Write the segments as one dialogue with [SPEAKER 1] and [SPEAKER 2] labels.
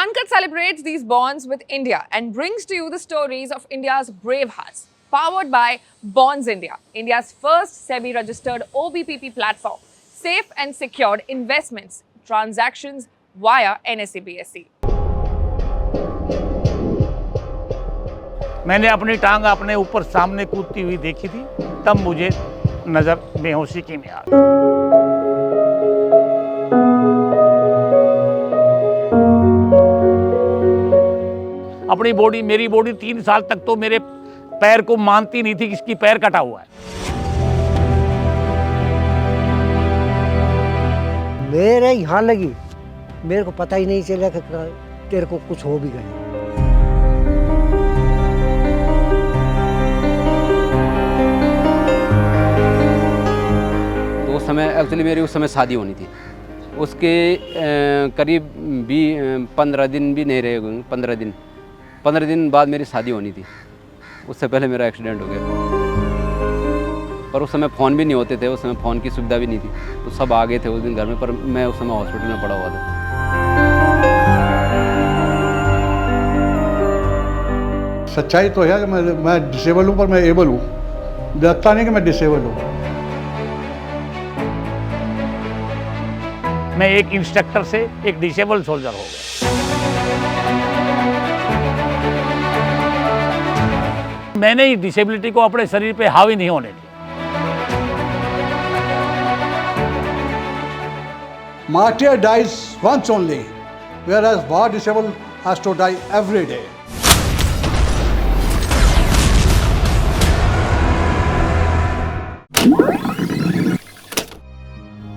[SPEAKER 1] Uncut celebrates these bonds with India and brings to you the stories of India's brave hearts. Powered by Bonds India, India's first SEBI-registered OBPP platform, safe and secured investments transactions via NSE-BSE.
[SPEAKER 2] मैंने अपनी टांग अपने ऊपर सामने कूदती हुई देखी थी, तब मुझे नजर बेहोशी की में आ गई। अपनी बॉडी, मेरी बॉडी 3 साल तक तो मेरे पैर को मानती नहीं थी कि इसकी पैर कटा हुआ है।
[SPEAKER 3] मेरे यहाँ लगी, मेरे को पता ही नहीं चला कि तेरे को कुछ हो भी गया।
[SPEAKER 4] तो उस समय एक्चुअली मेरी उस समय शादी होनी थी। उसके करीब 15 दिन भी नहीं रहे, 15 दिन बाद मेरी शादी होनी थी। उससे पहले मेरा एक्सीडेंट हो गया। पर उस समय फ़ोन भी नहीं होते थे, उस समय फ़ोन की सुविधा भी नहीं थी, तो सब आ गए थे उस दिन घर में, पर मैं उस समय हॉस्पिटल में पड़ा हुआ था।
[SPEAKER 5] सच्चाई तो है कि मैं डिसेबल हूँ, पर मैं एबल हूँ। लगता नहीं कि मैं डिसेबल हूँ।
[SPEAKER 2] मैं एक इंस्ट्रक्टर से एक डिसेबल सोल्जर हो गया। मैंने इस डिसेबिलिटी को अपने शरीर पे हावी नहीं होने दिया।
[SPEAKER 5] Martyr dies once only, whereas war disabled has to die every day.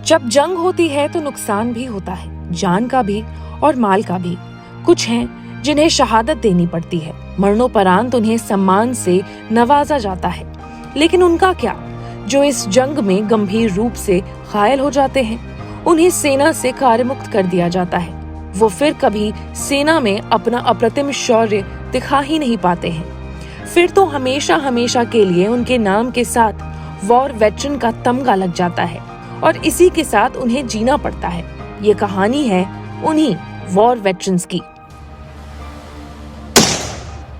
[SPEAKER 6] जब जंग होती है तो नुकसान भी होता है, जान का भी और माल का भी। कुछ हैं जिन्हें शहादत देनी पड़ती है, मरणोपरांत उन्हें सम्मान से नवाजा जाता है। लेकिन उनका क्या, जो इस जंग में गंभीर रूप से घायल हो जाते हैं? उन्हें सेना से कार्यमुक्त कर दिया जाता है। वो फिर कभी सेना में अपना अप्रतिम शौर्य दिखा ही नहीं पाते हैं। फिर तो हमेशा हमेशा के लिए उनके नाम के साथ वॉर वेटरन का तमगा लग जाता है और इसी के साथ उन्हें जीना पड़ता है। ये कहानी है उन्हीं वॉर वेटरन्स की।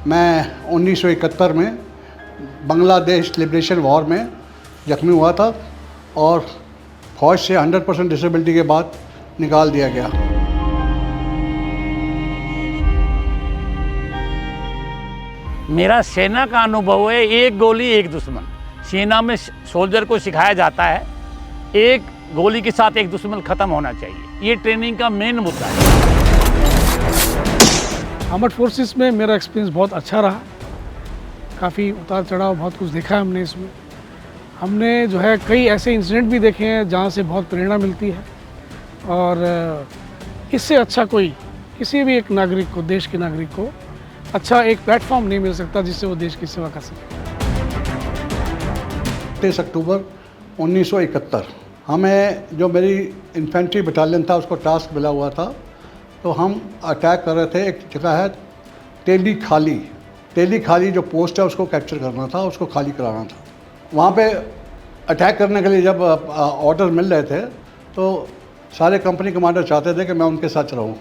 [SPEAKER 5] मैं 1971 में बांग्लादेश लिबरेशन वॉर में जख्मी हुआ था और फौज से 100% डिसेबिलिटी के बाद निकाल दिया गया।
[SPEAKER 2] मेरा सेना का अनुभव है, एक गोली एक दुश्मन। सेना में सोल्जर को सिखाया जाता है एक गोली के साथ एक दुश्मन खत्म होना चाहिए। ये ट्रेनिंग का मेन मुद्दा है।
[SPEAKER 7] आर्मड फोर्सेस में मेरा एक्सपीरियंस बहुत अच्छा रहा। काफ़ी उतार चढ़ाव, बहुत कुछ देखा है हमने इसमें। हमने जो है कई ऐसे इंसिडेंट भी देखे हैं जहाँ से बहुत प्रेरणा मिलती है और इससे अच्छा कोई किसी भी एक नागरिक को, देश के नागरिक को अच्छा एक प्लेटफॉर्म नहीं मिल सकता जिससे वो देश की सेवा कर सके।
[SPEAKER 5] 30 अक्टूबर 1971 हमें, जो मेरी इन्फेंट्री बटालियन था, उसको टास्क मिला हुआ था। तो हम अटैक कर रहे थे। एक जगह है तेली खाली जो पोस्ट है उसको कैप्चर करना था, उसको खाली कराना था। वहाँ पे अटैक करने के लिए जब ऑर्डर मिल रहे थे तो सारे कंपनी कमांडर चाहते थे कि मैं उनके साथ रहूँ।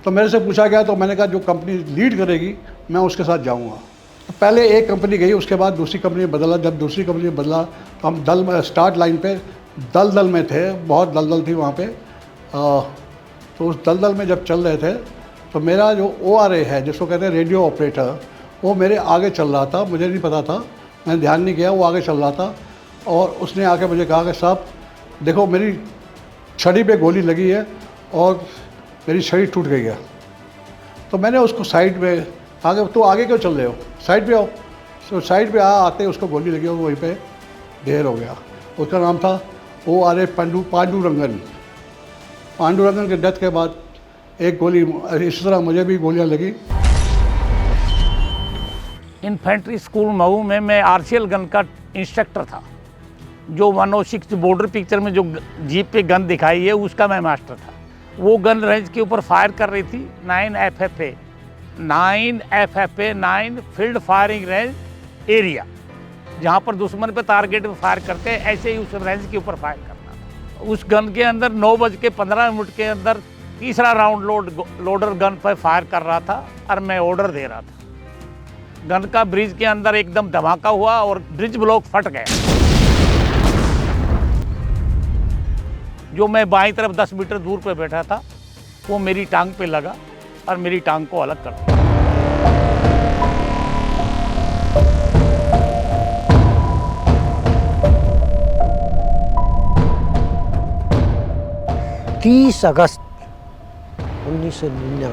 [SPEAKER 5] तो मेरे से पूछा गया, तो मैंने कहा जो कंपनी लीड करेगी मैं उसके साथ जाऊँगा। तो पहले एक कंपनी गई, उसके बाद दूसरी कंपनी बदला। जब दूसरी कंपनी बदला तो हम दल में, स्टार्ट लाइन पे दलदल में थे, बहुत दलदल थी वहाँ पे। तो उस दलदल में जब चल रहे थे तो मेरा जो ORA है, जिसको कहते हैं रेडियो ऑपरेटर, वो मेरे आगे चल रहा था। मुझे नहीं पता था, मैंने ध्यान नहीं किया, वो आगे चल रहा था। और उसने आके मुझे कहा कि साहब देखो, मेरी छड़ी पे गोली लगी है और मेरी छड़ी टूट गई है। तो मैंने उसको साइड में आगे, तो आगे क्यों चल रहे हो, साइड पे आओ। तो साइड पे आते उसको गोली लगी और वहीं पे ढेर हो गया। उसका नाम था ORA पांडुरंगन के डेथ के बाद एक गोली, इस तरह मुझे भी गोलियां लगी।
[SPEAKER 2] इन्फेंट्री स्कूल मऊ में मैं RCL गन का इंस्ट्रक्टर था। जो 106 बॉर्डर पिक्चर में जो जीप पे गन दिखाई है उसका मैं मास्टर था। वो गन रेंज के ऊपर फायर कर रही थी 9 FFA 9 field firing range area, जहाँ पर दुश्मन पे टारगेट में फायर करते हैं, ऐसे ही उस रेंज के ऊपर फायर करना था। उस गन के अंदर 9:15 के अंदर तीसरा राउंड लोडर गन पर फायर कर रहा था और मैं ऑर्डर दे रहा था। गन का ब्रिज के अंदर एकदम धमाका हुआ और ब्रिज ब्लॉक फट गया। जो मैं बाईं तरफ 10 मीटर दूर पे बैठा था वो मेरी टांग पे लगा और मेरी टांग को अलग कर दिया।
[SPEAKER 3] 30 अगस्त 1999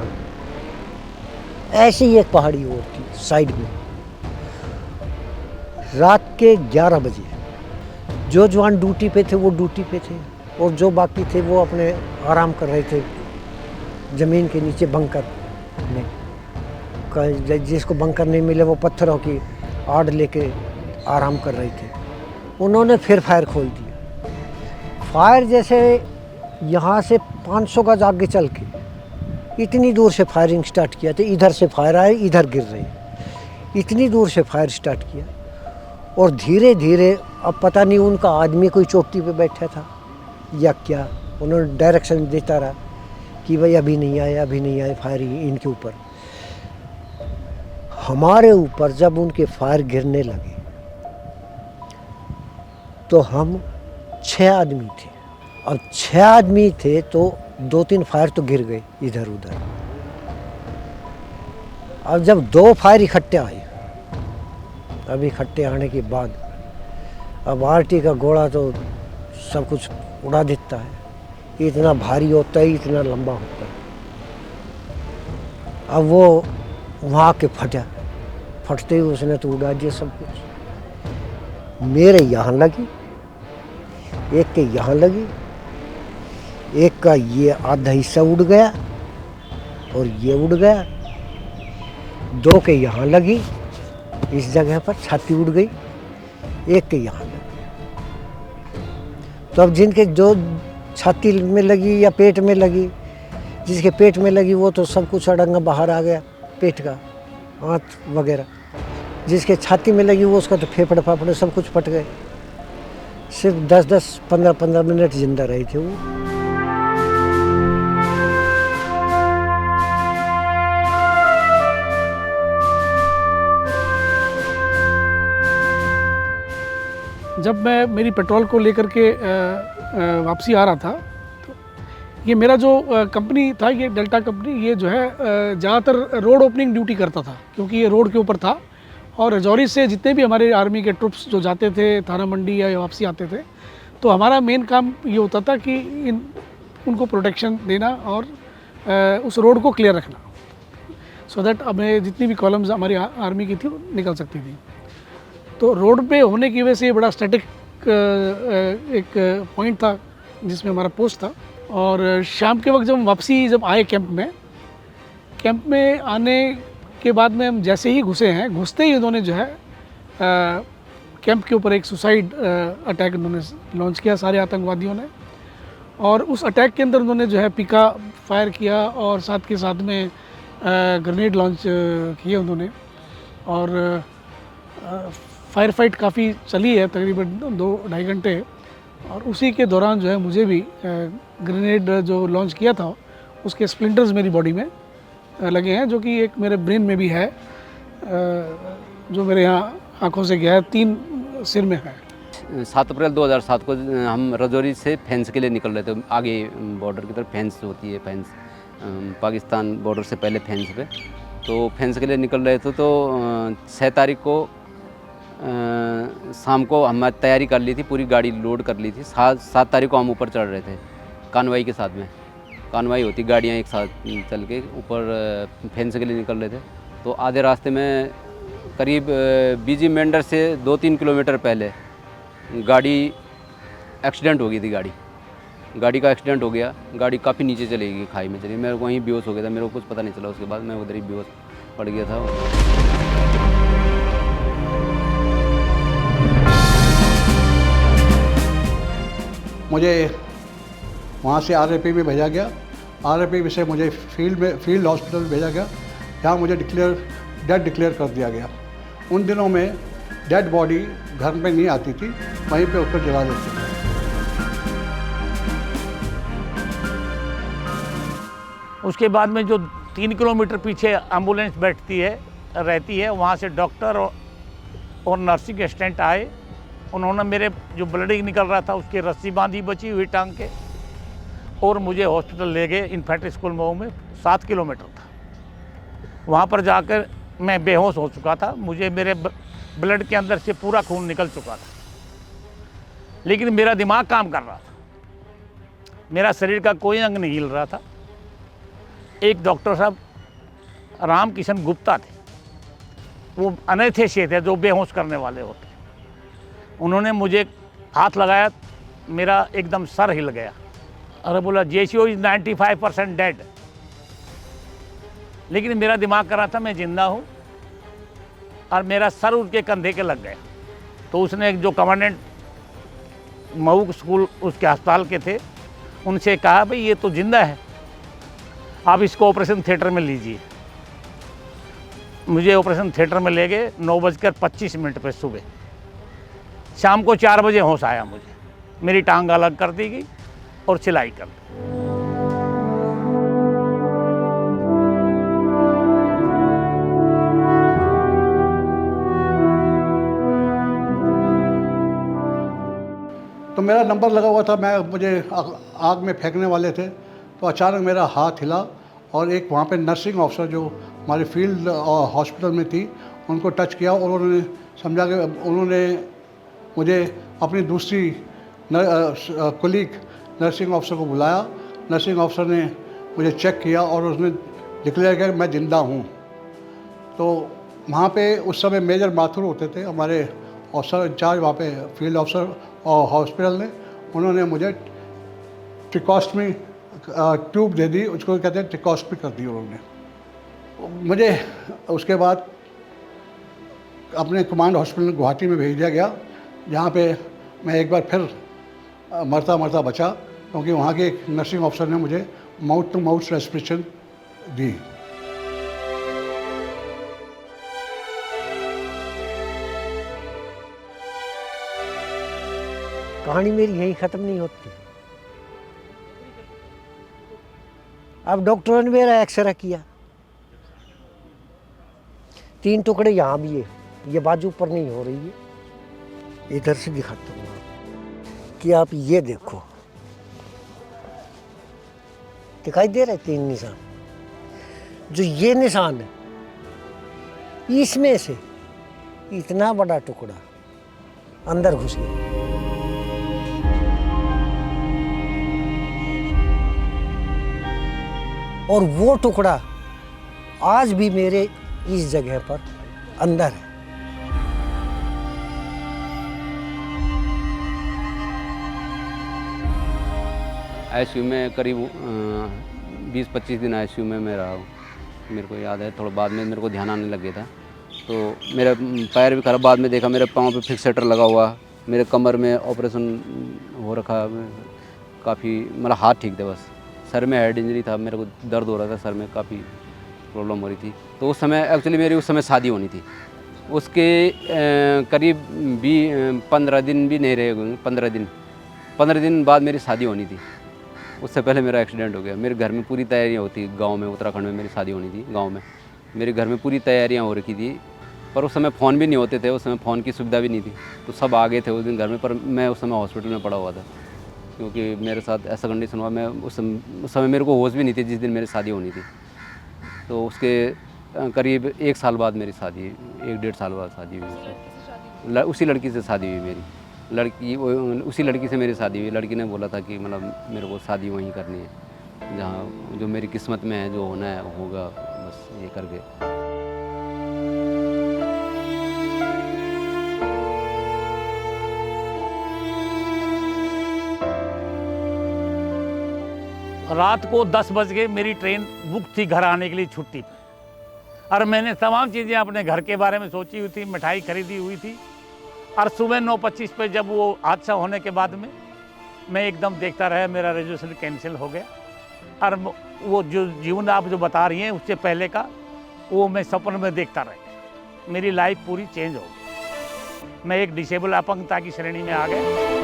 [SPEAKER 3] ऐसी ही एक पहाड़ी और थी साइड में। रात के 11 बजे जो जवान ड्यूटी पे थे वो ड्यूटी पे थे और जो बाकी थे वो अपने आराम कर रहे थे ज़मीन के नीचे बंकर में। जिसको बंकर नहीं मिले वो पत्थरों की आड़ लेके आराम कर रहे थे। उन्होंने फिर फायर खोल दिया। फायर जैसे यहाँ से 500 गज आगे चल के इतनी दूर से फायरिंग स्टार्ट किया था। इधर से फायर आए, इधर गिर रहे, इतनी दूर से फायर स्टार्ट किया। और धीरे धीरे, अब पता नहीं उनका आदमी कोई चोटी पे बैठा था या क्या, उन्होंने डायरेक्शन देता रहा कि भाई अभी नहीं आए, अभी नहीं आए, फायर इनके ऊपर। हमारे ऊपर जब उनके फायर गिरने लगे तो हम 6 आदमी थे। अब 6 आदमी थे तो 2-3 फायर तो गिर गए इधर उधर। अब जब 2 फायर इकट्ठे आए, अब इकट्ठे आने के बाद अब आरटी का घोड़ा तो सब कुछ उड़ा देता है। इतना भारी होता है, इतना लंबा होता है। अब वो वहाँ के फटते ही उसने तो उड़ा दिया सब कुछ। मेरे यहाँ लगी, एक के यहाँ लगी, एक का ये आधा हिस्सा उड़ गया और ये उड़ गया। 2 के यहाँ लगी, इस जगह पर छाती उड़ गई, एक के यहाँ लगी। तो अब जिनके जो छाती में लगी या पेट में लगी, जिसके पेट में लगी वो तो सब कुछ अड़ंगा बाहर आ गया, पेट का आँत वगैरह। जिसके छाती में लगी वो उसका तो फेफड़े फाफड़े सब कुछ फट गए। सिर्फ 10-10, 15-15 मिनट जिंदा रहे थे वो।
[SPEAKER 7] जब मैं मेरी पेट्रोल को लेकर के वापसी आ रहा था तो ये मेरा जो कंपनी था, ये डेल्टा कंपनी, ये जो है ज़्यादातर रोड ओपनिंग ड्यूटी करता था, क्योंकि ये रोड के ऊपर था। और रजौरी से जितने भी हमारे आर्मी के ट्रुप्स जो जाते थे थाना मंडी या वापसी आते थे, तो हमारा मेन काम ये होता था कि उनको प्रोटेक्शन देना और उस रोड को क्लियर रखना, सो दैट हमें जितनी भी कॉलम्स हमारी आर्मी की थी वो निकल सकती थी। तो रोड पे होने की वजह से ये बड़ा स्टैटिक एक पॉइंट था जिसमें हमारा पोस्ट था। और शाम के वक्त जब हम वापसी आए कैंप में आने के बाद में हम जैसे ही घुसते ही उन्होंने जो है कैंप के ऊपर एक सुसाइड अटैक उन्होंने लॉन्च किया, सारे आतंकवादियों ने। और उस अटैक के अंदर उन्होंने जो है पिका फायर किया और साथ के साथ में ग्रेनेड लॉन्च किए उन्होंने। और फायर फाइट काफ़ी चली है, तकरीबन 2-2.5 घंटे। और उसी के दौरान जो है मुझे भी ग्रेनेड जो लॉन्च किया था उसके स्प्लिंटर्स मेरी बॉडी में लगे हैं, जो कि एक मेरे ब्रेन में भी है, जो मेरे यहाँ आँखों से गया है, 3 सिर में है।
[SPEAKER 4] 7 अप्रैल 2007 को हम रजौरी से फेंस के लिए निकल रहे थे। आगे बॉर्डर की तरफ फेंस होती है, फेंस पाकिस्तान बॉर्डर से पहले फेंस पे, तो फेंस के लिए निकल रहे थे। तो 6 तारीख को शाम को हमारी तैयारी कर ली थी, पूरी गाड़ी लोड कर ली थी। 7 तारीख को हम ऊपर चढ़ रहे थे कानवाई के साथ में। कानवाई होती, गाड़ियाँ एक साथ चल के ऊपर फेंस के लिए निकल रहे थे। तो आधे रास्ते में करीब बीजी मेंढर से 2-3 किलोमीटर पहले गाड़ी एक्सीडेंट हो गई थी। गाड़ी का एक्सीडेंट हो गया, गाड़ी काफ़ी नीचे चली गई, खाई में चली। मेरे को वहीं बेहोश हो गया था, मेरे को कुछ पता नहीं चला। उसके बाद मैं उधर ही बेहोश पड़ गया था।
[SPEAKER 5] मुझे वहाँ से आरएपी में भेजा गया। आरएपी से मुझे फील्ड हॉस्पिटल भेजा गया, जहाँ मुझे डेड डिक्लेयर कर दिया गया। उन दिनों में डेड बॉडी घर में नहीं आती थी, वहीं पे उसको जला देते थे।
[SPEAKER 2] उसके बाद में जो 3 किलोमीटर पीछे एम्बुलेंस रहती है, वहाँ से डॉक्टर और नर्सिंग असिस्टेंट आए। उन्होंने मेरे जो ब्लडिंग निकल रहा था उसकी रस्सी बांधी बची हुई टांग के, और मुझे हॉस्पिटल ले गए। इन्फेंट्री स्कूल मऊ में 7 किलोमीटर था। वहाँ पर जाकर मैं बेहोश हो चुका था। मुझे मेरे ब्लड के अंदर से पूरा खून निकल चुका था, लेकिन मेरा दिमाग काम कर रहा था। मेरा शरीर का कोई अंग नहीं हिल रहा था। एक डॉक्टर साहब राम किशन गुप्ता थे, वो अनेस्थेसिस्ट थे जो बेहोश करने वाले होते। उन्होंने मुझे हाथ लगाया, मेरा एकदम सर हिल गया। अरे बोला जेसीओ इज 95% डेड। लेकिन मेरा दिमाग कर रहा था मैं जिंदा हूँ, और मेरा सर उनके कंधे के लग गया। तो उसने जो कमांडेंट मऊ स्कूल उसके अस्पताल के थे, उनसे कहा भाई ये तो जिंदा है, आप इसको ऑपरेशन थिएटर में लीजिए। मुझे ऑपरेशन थिएटर में ले गए 9:25 पे सुबह। शाम को 4 बजे होश आया मुझे। मेरी टांग अलग कर दी गई और सिलाई कर दी।
[SPEAKER 5] तो मेरा नंबर लगा हुआ था, मुझे आग में फेंकने वाले थे। तो अचानक मेरा हाथ हिला और एक वहाँ पे नर्सिंग ऑफिसर जो हमारे फील्ड हॉस्पिटल में थी, उनको टच किया और उन्होंने समझा कि उन्होंने मुझे अपनी दूसरी कोलीग नर्सिंग ऑफिसर को बुलाया। नर्सिंग ऑफिसर ने मुझे चेक किया और उसने डिक्लेयर किया कि मैं ज़िंदा हूँ। तो वहाँ पे उस समय मेजर माथुर होते थे हमारे ऑफिसर इंचार्ज वहाँ पे फील्ड ऑफिसर और हॉस्पिटल ने। उन्होंने मुझे ट्रिकॉस्टमी ट्यूब दे दी, उसको कहते हैं ट्रिकॉस्टमी कर दी उन्होंने मुझे। उसके बाद अपने कमांड हॉस्पिटल गुवाहाटी में भेज दिया गया, जहाँ पे मैं एक बार फिर मरता मरता बचा, क्योंकि वहाँ के एक नर्सिंग ऑफिसर ने मुझे माउथ टू माउथ रेस्पिरेशन दी।
[SPEAKER 3] कहानी मेरी यहीं ख़त्म नहीं होती। अब डॉक्टरों ने मेरा एक्सरे किया, 3 टुकड़े यहाँ भी है, ये बाजू पर नहीं हो रही है। इधर से दिखाता हूँ कि आप ये देखो, दिखाई दे रहे 3 निशान। जो ये निशान है, इसमें से इतना बड़ा टुकड़ा अंदर घुस गया। और वो टुकड़ा आज भी मेरे इस जगह पर अंदर है।
[SPEAKER 4] आईसीयू में करीब 20-25 दिन आईसीयू में मैं रहा हूँ। मेरे को याद है, थोड़ा बाद में मेरे को ध्यान आने लग गया था। तो मेरा पैर भी खराब, बाद में देखा मेरे पाँव पे फिक्सेटर लगा हुआ, मेरे कमर में ऑपरेशन हो रखा, काफ़ी मतलब हाथ ठीक थे, बस सर में हेड इंजरी था, मेरे को दर्द हो रहा था सर में, काफ़ी प्रॉब्लम हो रही थी। तो उस समय एक्चुअली मेरी उस समय शादी होनी थी। उसके करीब 15 दिन भी नहीं रहे, 15 दिन बाद मेरी शादी होनी थी। उससे पहले मेरा एक्सीडेंट हो गया। मेरे घर में पूरी तैयारियां होती, गांव में उत्तराखंड में मेरी शादी होनी थी। गांव में मेरे घर में पूरी तैयारियां हो रखी थी, पर उस समय फ़ोन भी नहीं होते थे, उस समय फ़ोन की सुविधा भी नहीं थी। तो सब आ गए थे उस दिन घर में, पर मैं उस समय हॉस्पिटल में पड़ा हुआ था, क्योंकि मेरे साथ ऐसा कंडीशन हुआ। मैं उस समय मेरे को होश भी नहीं थी जिस दिन मेरी शादी होनी थी। तो उसके करीब 1 साल बाद मेरी शादी, 1-1.5 साल बाद शादी हुई। उसी लड़की से शादी हुई मेरी। उसी लड़की से मेरी शादी हुई। लड़की ने बोला था कि मतलब मेरे को शादी वहीं करनी है, जहाँ जो मेरी किस्मत में है, जो होना है होगा, बस ये करके।
[SPEAKER 2] रात को 10 बज गए, मेरी ट्रेन बुक थी घर आने के लिए छुट्टी पर, और मैंने तमाम चीज़ें अपने घर के बारे में सोची हुई थी, मिठाई खरीदी हुई थी। और सुबह 9:25 पे जब वो हादसा होने के बाद में मैं एकदम देखता रहा, मेरा रजिस्ट्रेशन कैंसिल हो गया। और वो जो जीवन आप जो बता रही हैं उससे पहले का, वो मैं सपन में देखता रहा। मेरी लाइफ पूरी चेंज हो गई। मैं एक डिसेबल अपंगता की श्रेणी में आ गया।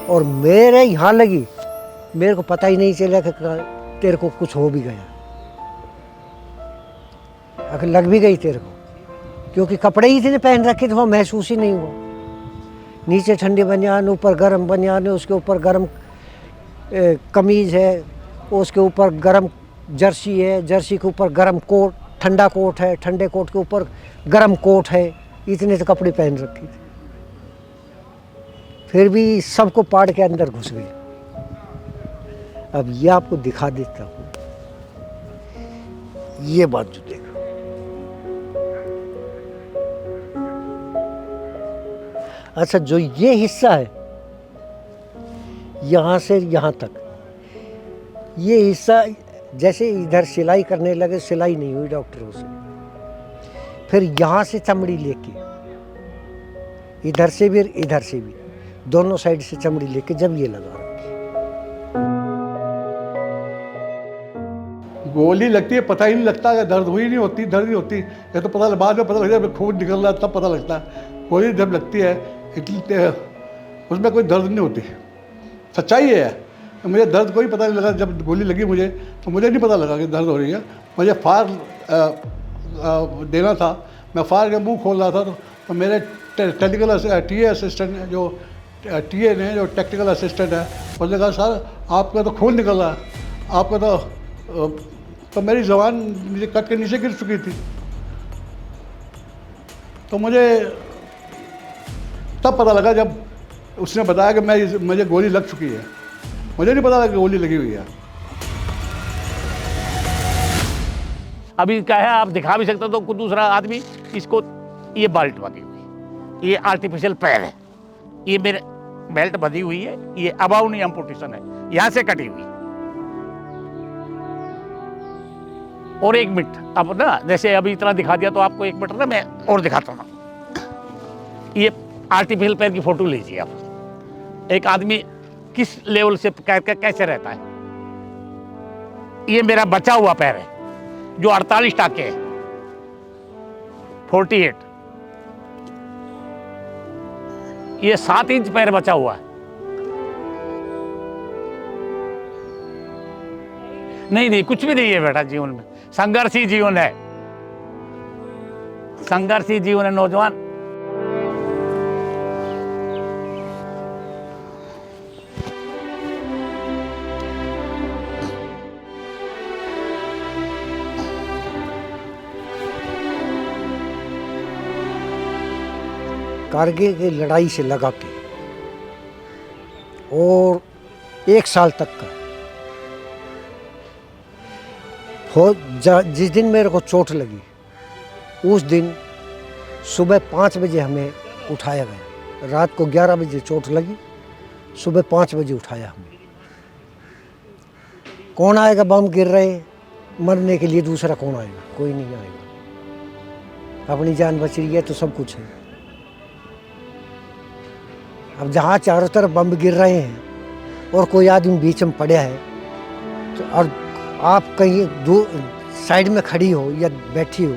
[SPEAKER 3] और मेरे यहाँ लगी, मेरे को पता ही नहीं चला कि तेरे को कुछ हो भी गया। अगर लग भी गई तेरे को, क्योंकि कपड़े ही इतने पहन रखे थे, वो महसूस ही नहीं हुआ। नीचे ठंडी बनियान, ऊपर गर्म बनियान है, उसके ऊपर गर्म कमीज़ है, उसके ऊपर गर्म जर्सी है, जर्सी के ऊपर गर्म कोट, ठंडा कोट है, ठंडे कोट के ऊपर गर्म कोट है। इतने तो कपड़े पहन रखे थे, फिर भी सबको पाड़ के अंदर घुस गए। अब ये आपको दिखा देता हूँ, ये बात जो देखो, अच्छा जो ये हिस्सा है यहाँ से यहाँ तक, ये हिस्सा जैसे इधर सिलाई करने लगे, सिलाई नहीं हुई डॉक्टरों से। फिर यहाँ से चमड़ी लेके, इधर से भी इधर से भी, दोनों साइड से चमड़ी लेके जब ये लगा रखी।
[SPEAKER 5] गोली लगती है, पता ही नहीं लगता कि दर्द हुई नहीं होती, दर्द नहीं होती। ये तो पता बाद में पता लगता है, खून निकल रहा है तब पता लगता है। गोली जब लगती है उसमें कोई दर्द नहीं होती, सच्चाई है। मुझे दर्द कोई पता नहीं लगा जब गोली लगी मुझे, तो मुझे नहीं पता लगा कि दर्द हो रही है। मुझे फायर देना था, मैं फायर का मुंह खोल रहा था, तो मेरे टेक्निकल टीए असिस्टेंट जो टीए ने, जो टेक्निकल असिस्टेंट है, उसने कहा सर आपका तो खून निकल रहा है, आपका तो मेरी ज़बान मुझे कट के नीचे गिर चुकी थी। तो मुझे तब पता लगा जब उसने बताया कि मुझे गोली लग चुकी है। मुझे नहीं पता था कि गोली लगी हुई है।
[SPEAKER 2] अभी क्या है, आप दिखा भी सकते हो तो दूसरा आदमी इसको, ये बेल्ट बंधी हुई, ये आर्टिफिशियल पैर है, ये मेरे बेल्ट बंधी हुई है, ये अबाउ नहीं एम्पुटेशन है, यहाँ से कटी हुई। और 1 मिनट अब ना, जैसे अभी इतना दिखा दिया तो आपको 1 मिनट ना मैं और दिखाता हूँ। ये आर्टिफिशियल पैर की फोटो लीजिए आप, एक आदमी किस लेवल से कैसे रहता है। ये मेरा बचा हुआ पैर है जो 48 टाके है, 48। ये 7 इंच पैर बचा हुआ है। नहीं कुछ भी नहीं है बेटा जीवन में, संघर्षी जीवन है, संघर्षी जीवन है नौजवान।
[SPEAKER 3] कारगिल की लड़ाई से लगा के और 1 साल तक का जिस दिन मेरे को चोट लगी, उस दिन सुबह 5 बजे हमें उठाया गया। रात को 11 बजे चोट लगी, सुबह 5 बजे उठाया हमें। कौन आएगा, बम गिर रहे, मरने के लिए दूसरा कौन आएगा? कोई नहीं आएगा। अपनी जान बच रही है तो सब कुछ है। अब जहाँ चारों तरफ बम गिर रहे हैं और कोई आदमी बीच में पड़ा है, तो और आप कहीं साइड में खड़ी हो या बैठी हो,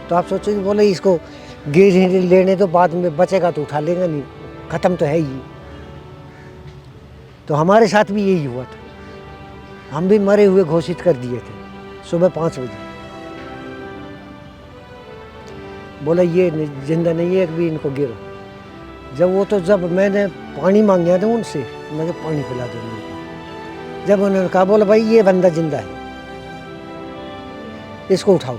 [SPEAKER 3] तो आप सोचोगे बोले इसको गिर लेने तो बाद में बचेगा तो उठा लेगा, नहीं ख़त्म तो है ही। तो हमारे साथ भी यही हुआ था, हम भी मरे हुए घोषित कर दिए थे सुबह 5 बजे। बोला ये जिंदा नहीं है, भी इनको गिरो। जब मैंने पानी मांगा था उनसे, मैं पानी पिला दो उनको। जब उन्होंने कहा, बोला भाई ये बंदा जिंदा है, इसको उठाओ,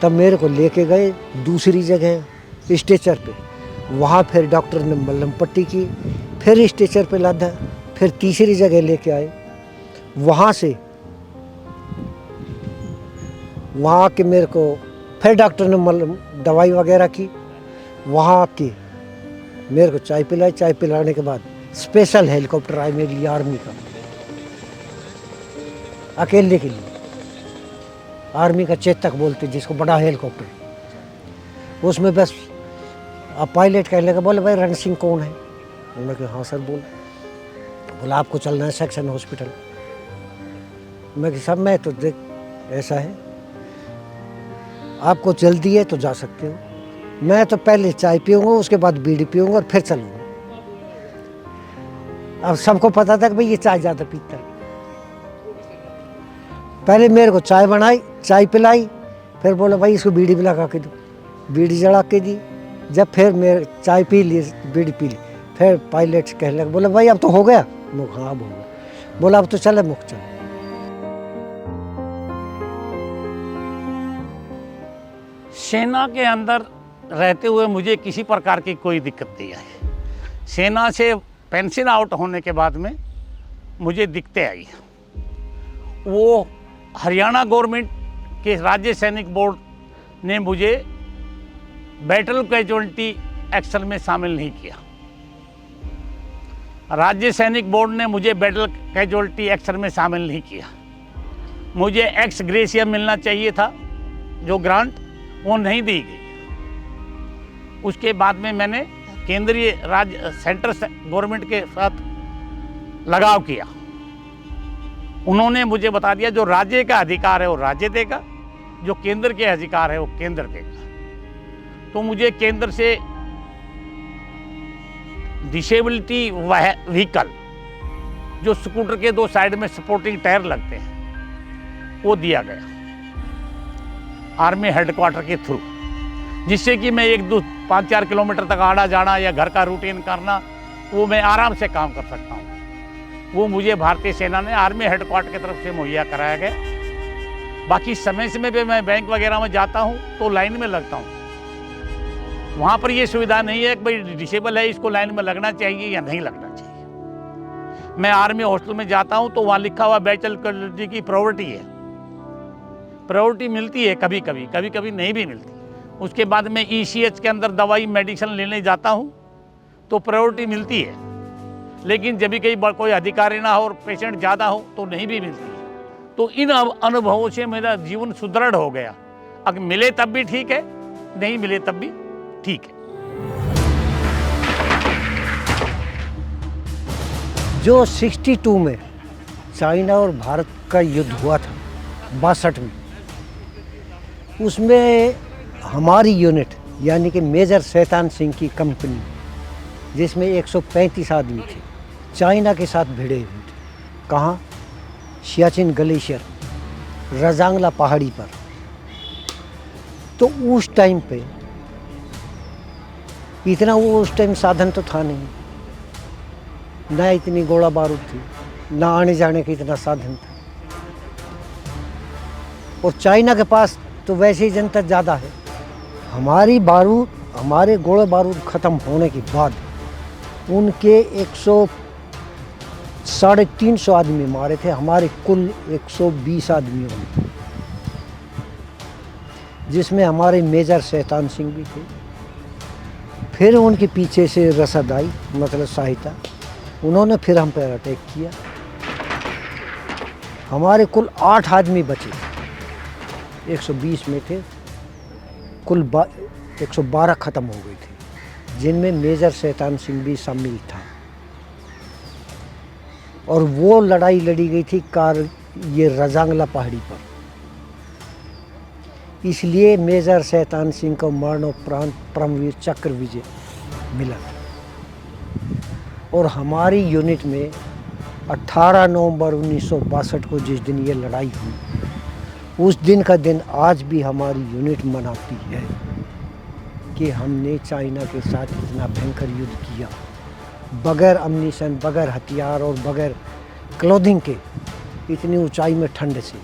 [SPEAKER 3] तब मेरे को लेके गए दूसरी जगह स्ट्रेचर पे। वहाँ फिर डॉक्टर ने मलहम पट्टी की, फिर स्ट्रेचर पे लादा, फिर तीसरी जगह लेके आए। वहाँ के मेरे को फिर डॉक्टर ने मलहम दवाई वगैरह की। वहाँ के मेरे को चाय पिलाई। चाय पिलाने के बाद स्पेशल हेलीकॉप्टर आया मेरे लिए, आर्मी का, अकेले के लिए। आर्मी का चेतक बोलते जिसको, बड़ा हेलीकॉप्टर। उसमें बस अब पायलट कहने लगा, बोले भाई रण सिंह कौन है? उन्होंने कहा हाँ सर। बोला आपको चलना है सेक्शन हॉस्पिटल। मैं कि सब मैं तो देख ऐसा है, आपको जल्दी है तो जा सकते हो, मैं तो पहले चाय पीऊँगा, उसके बाद बीड़ी पीऊँगा और फिर चलूँगा। अब सबको पता था कि भाई ये चाय ज़्यादा पीता है। पहले मेरे को चाय बनाई, चाय पिलाई, फिर बोला भाई इसको बीड़ी भी लगा के दो, बीड़ी जला के दी। जब फिर मेरे चाय पी ली, बीड़ी पी ली, फिर पायलट कहने लगा, बोला भाई अब तो हो गया मुख। हाँ अब हो गया। बोला अब तो चले मुख चल।
[SPEAKER 2] सेना के अंदर रहते हुए मुझे किसी प्रकार की कोई दिक्कत नहीं आई। सेना से पेंशन आउट होने के बाद में मुझे दिक्कतें आई। वो हरियाणा गवर्नमेंट के राज्य सैनिक बोर्ड ने मुझे बैटल कैजुअल्टी एक्शन में शामिल नहीं किया। राज्य सैनिक बोर्ड ने मुझे बैटल कैजुअल्टी एक्शन में शामिल नहीं किया। मुझे एक्स ग्रेशिया मिलना चाहिए था, जो ग्रांट, वो नहीं दी गई। उसके बाद में मैंने केंद्रीय राज्य सेंट्रल गवर्नमेंट के साथ लगाव किया। उन्होंने मुझे बता दिया जो राज्य का अधिकार है वो राज्य देगा, जो केंद्र के अधिकार है वो केंद्र देगा। तो मुझे केंद्र से डिसेबिलिटी व्हीकल, जो स्कूटर के दो साइड में सपोर्टिंग टायर लगते हैं, वो दिया गया आर्मी हेडक्वार्टर के थ्रू, जिससे कि मैं 1-2-5-4 किलोमीटर तक आना जाना या घर का रूटीन करना, वो मैं आराम से काम कर सकता हूँ। वो मुझे भारतीय सेना ने आर्मी हेडक्वार्टर की तरफ से मुहैया कराया गया। बाकी समय समय पे मैं बैंक वगैरह में जाता हूँ तो लाइन में लगता हूँ। वहाँ पर ये सुविधा नहीं है कि भाई डिसेबल है, इसको लाइन में लगना चाहिए या नहीं लगना चाहिए। मैं आर्मी हॉस्टल में जाता हूँ तो वहाँ लिखा हुआ बैचलर क्वालिटी की प्रायोरिटी है। प्रायोरिटी मिलती है कभी कभी, कभी कभी नहीं भी मिलती। उसके बाद में ECH के अंदर दवाई मेडिसिन लेने जाता हूँ तो प्रायोरिटी मिलती है, लेकिन जब भी कहीं कोई अधिकारी ना हो और पेशेंट ज़्यादा हो तो नहीं भी मिलती है। तो इन अनुभवों से मेरा जीवन सुदृढ़ हो गया। अगर मिले तब भी ठीक है, नहीं मिले तब भी ठीक है।
[SPEAKER 3] जो 62 में चाइना और भारत का युद्ध हुआ था 62 में, उसमें हमारी यूनिट यानी कि मेजर शैतान सिंह की कंपनी, जिसमें 135 आदमी थे, चाइना के साथ भिड़े हुए थे। कहाँ? सियाचिन ग्लेशियर, रजांगला पहाड़ी पर। तो उस टाइम पे इतना वो उस टाइम साधन तो था नहीं, ना इतनी गोला बारूद थी, ना आने जाने का इतना साधन था। और चाइना के पास तो वैसे ही जनता ज़्यादा है। हमारे गोले बारूद ख़त्म होने के बाद उनके 350 आदमी मारे थे, हमारे कुल 120 आदमी हुए थे, जिसमें हमारे मेजर शैतान सिंह भी थे। फिर उनके पीछे से रसद आई, मतलब सहायता, उन्होंने फिर हम पर अटैक किया। हमारे कुल 8 आदमी बचे, 120 में थे, कुल 112 ख़त्म हो गए थे, जिनमें मेजर शैतान सिंह भी शामिल था। और वो लड़ाई लड़ी गई थी ये रजांगला पहाड़ी पर। इसलिए मेजर शैतान सिंह को मरणोपरांत परमवीर चक्र विजय मिला। और हमारी यूनिट में 18 नवंबर 1962 को जिस दिन ये लड़ाई हुई, उस दिन का दिन आज भी हमारी यूनिट मनाती है कि हमने चाइना के साथ इतना भयंकर युद्ध किया, बगैर अम्निशन, बगैर हथियार और बगैर क्लोथिंग के, इतनी ऊंचाई में ठंड से।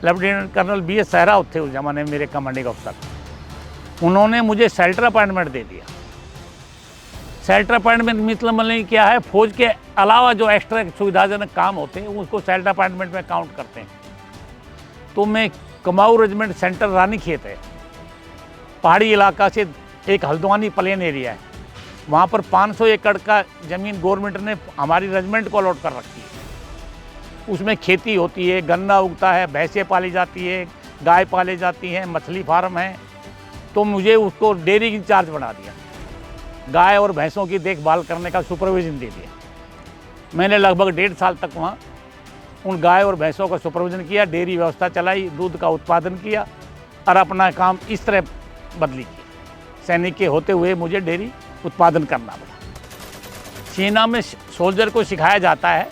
[SPEAKER 2] लेफ्टिनेंट कर्नल BS सहरा थे उस जमाने में मेरे कमांडिंग अफसर। उन्होंने मुझे सेल्टर अपॉइंटमेंट दे दिया। सेल्टर अपॉइंटमेंट मतलब क्या है, फौज के अलावा जो एक्स्ट्रा सुविधाजनक काम होते हैं उसको सेल्टर अपॉइंटमेंट में काउंट करते हैं। तो मैं कुमाऊं रेजिमेंट सेंटर रानीखेत है, पहाड़ी इलाका से एक हल्द्वानी प्लेन एरिया है, वहाँ पर 500 एकड़ का ज़मीन गवर्नमेंट ने हमारी रेजिमेंट को अलॉट कर रखी है। उसमें खेती होती है, गन्ना उगता है, भैंसें पाली जाती है, गाय पाली जाती हैं, मछली फार्म है। तो मुझे उसको डेयरी इंचार्ज बना दिया, गाय और भैंसों की देखभाल करने का सुपरविज़न दे दिया। मैंने लगभग 1.5 साल तक वहाँ उन गाय और भैंसों का सुपरविज़न किया, डेयरी व्यवस्था चलाई, दूध का उत्पादन किया और अपना काम इस तरह बदली किया। सैनिक के होते हुए मुझे डेयरी उत्पादन करना पड़ा। सेना में सोल्जर को सिखाया जाता है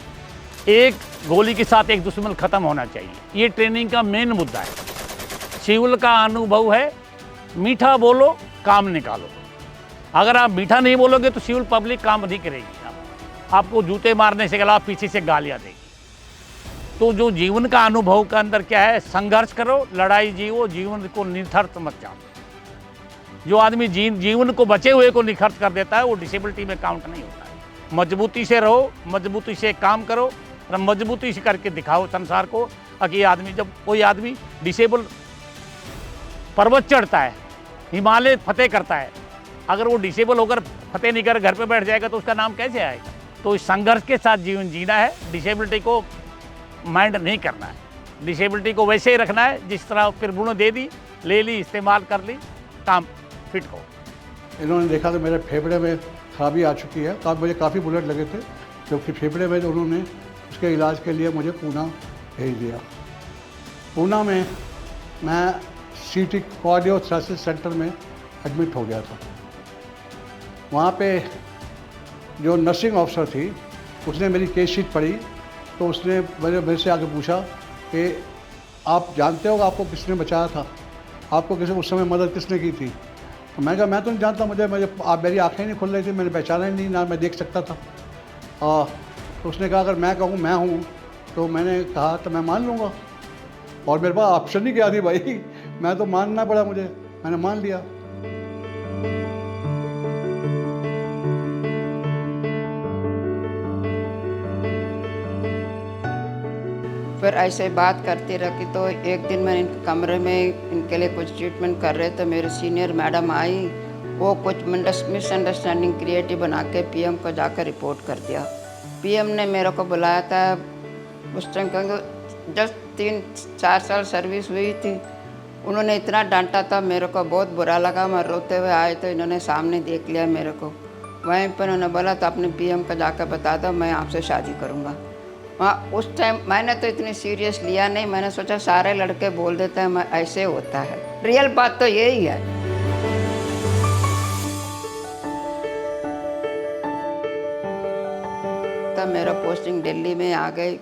[SPEAKER 2] एक गोली के साथ एक दुश्मन खत्म होना चाहिए, ये ट्रेनिंग का मेन मुद्दा है। सिविल का अनुभव है मीठा बोलो काम निकालो। अगर आप मीठा नहीं बोलोगे तो सिविल पब्लिक काम नहीं करेगी, आपको जूते मारने से अलावा पीछे से गालियाँ देगी। तो जो जीवन का अनुभव का अंदर क्या है, संघर्ष करो, लड़ाई जीवो, जीवन को निरर्थक मत जानो। जो आदमी जीवन को बचे हुए को निखर्च कर देता है वो डिसेबिलिटी में काउंट नहीं होता है। मजबूती से रहो, मजबूती से काम करो और मजबूती से करके दिखाओ संसार को कि आदमी, जब कोई आदमी डिसेबल पर्वत चढ़ता है, हिमालय फतेह करता है, अगर वो डिसेबल होकर फतेह नहीं कर घर पे बैठ जाएगा तो उसका नाम कैसे आएगा। तो इस संघर्ष के साथ जीवन जीना है, डिसेबिलिटी को माइंड नहीं करना है, डिसेबिलिटी को वैसे ही रखना है जिस तरह फिर गुण दे दी, ले ली, इस्तेमाल कर ली, काम फिट हो।
[SPEAKER 5] इन्होंने देखा कि मेरे फेफड़े में खराबी आ चुकी है, मुझे काफ़ी बुलेट लगे थे, क्योंकि फेफड़े में उन्होंने उसके इलाज के लिए मुझे पूना भेज दिया। पूना में मैं सीटी कार्डियोथोरेसिस सेंटर में एडमिट हो गया था। वहाँ पे जो नर्सिंग ऑफिसर थी उसने मेरी केस शीट पढ़ी, तो उसने मेरे से आके पूछा कि आप जानते हो आपको किसने बचाया था, आपको किसी उस समय मदद किसने की थी। तो मैं कहा मैं तो नहीं जानता, मेरी आँखें नहीं खुल रही थी, मैंने पहचाना ही नहीं, ना मैं देख सकता था। तो उसने कहा अगर मैं कहूँ मैं हूँ, तो मैंने कहा तो मैं मान लूँगा, और मेरे पास ऑप्शन ही क्या थी भाई, मैं तो मानना पड़ा मुझे, मैंने मान लिया।
[SPEAKER 8] फिर ऐसे बात करती रही तो एक दिन मैं इनके कमरे में इनके लिए कुछ ट्रीटमेंट कर रहे थे, मेरे सीनियर मैडम आई, वो कुछ मिसअंडरस्टैंडिंग क्रिएटिव बना के पीएम को जाकर रिपोर्ट कर दिया। पीएम ने मेरे को बुलाया था, उस टाइम क्योंकि जस्ट 3-4 साल सर्विस हुई थी, उन्होंने इतना डांटा था, मेरे को बहुत बुरा लगा, मैं रोते हुए आए तो इन्होंने सामने देख लिया मेरे को। वहीं पर उन्होंने बोला तो अपने पीएम को जाकर बता दो मैं आपसे शादी करूँगा। वहाँ उस टाइम मैंने तो इतनी सीरियस लिया नहीं, मैंने सोचा सारे लड़के बोल देते हैं मैं ऐसे होता है, रियल बात तो यही है। तब मेरा पोस्टिंग दिल्ली में आ गई।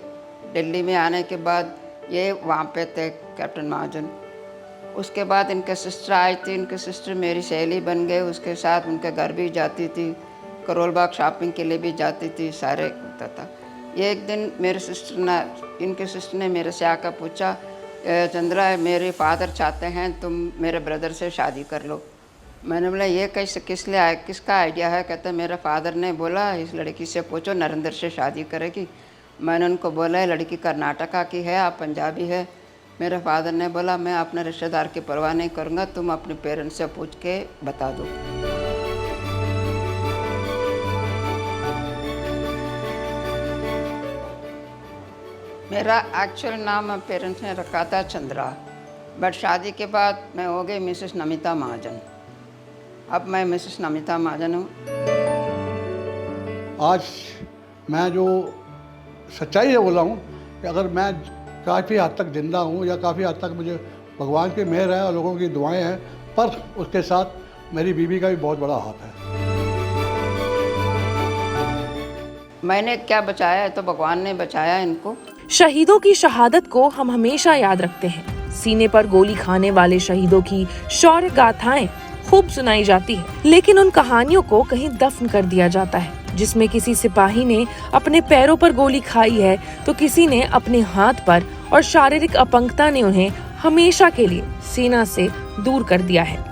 [SPEAKER 8] दिल्ली में आने के बाद ये वहाँ पे थे कैप्टन महाजन। उसके बाद इनके सिस्टर आई थी, इनके सिस्टर मेरी सहेली बन गए, उसके साथ उनके घर भी जाती थी, करोल बाग शॉपिंग के लिए भी जाती थी, सारे होता था। एक दिन इनके सिस्टर ने मेरे से आकर पूछा, चंद्रा मेरे फादर चाहते हैं तुम मेरे ब्रदर से शादी कर लो। मैंने बोला ये कैसे, किसका आइडिया है। कहते मेरे फादर ने बोला इस लड़की से पूछो नरेंद्र से शादी करेगी। मैंने उनको बोला लड़की कर्नाटका की है, आप पंजाबी है। मेरे फादर ने बोला मैं अपने रिश्तेदार की परवाह नहीं करूँगा, तुम अपने पेरेंट्स से पूछ के बता दो। मेरा एक्चुअल नाम पेरेंट्स ने रखा था चंद्रा, बट शादी के बाद मैं हो गई मिसेस नमिता महाजन। अब मैं मिसेस नमिता महाजन हूँ।
[SPEAKER 5] आज मैं जो सच्चाई है बोला हूँ कि अगर मैं काफ़ी हद तक जिंदा हूँ या काफ़ी हद तक मुझे भगवान की मेहर है और लोगों की दुआएं हैं, पर उसके साथ मेरी बीवी का भी बहुत बड़ा हाथ है।
[SPEAKER 8] मैंने क्या बचाया है तो भगवान ने बचाया इनको।
[SPEAKER 6] शहीदों की शहादत को हम हमेशा याद रखते हैं। सीने पर गोली खाने वाले शहीदों की शौर्य गाथाएं खूब सुनाई जाती है, लेकिन उन कहानियों को कहीं दफन कर दिया जाता है, जिसमें किसी सिपाही ने अपने पैरों पर गोली खाई है तो किसी ने अपने हाथ पर, और शारीरिक अपंगता ने उन्हें हमेशा के लिए सेना से दूर कर दिया है।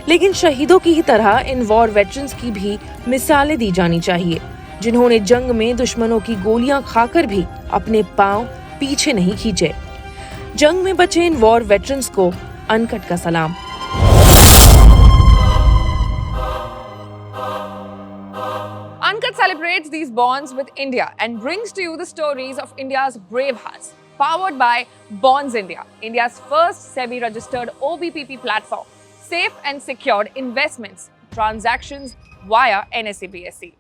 [SPEAKER 6] लेकिन शहीदों की ही तरह इन वॉर वेटरन्स की भी मिसालें दी जानी चाहिए, जिन्होंने जंग में दुश्मनों की गोलियां खाकर भी अपने पांव पीछे नहीं खींचे। जंग में बचे इन वॉर वेटरन्स को अनकट का सलाम।
[SPEAKER 1] Uncut celebrates these bonds with India and brings to you the stories of India's brave hearts. Powered by Bonds India, India's first SEBI-registered OBPP platform. Safe and secured investments, transactions via NSE BSE.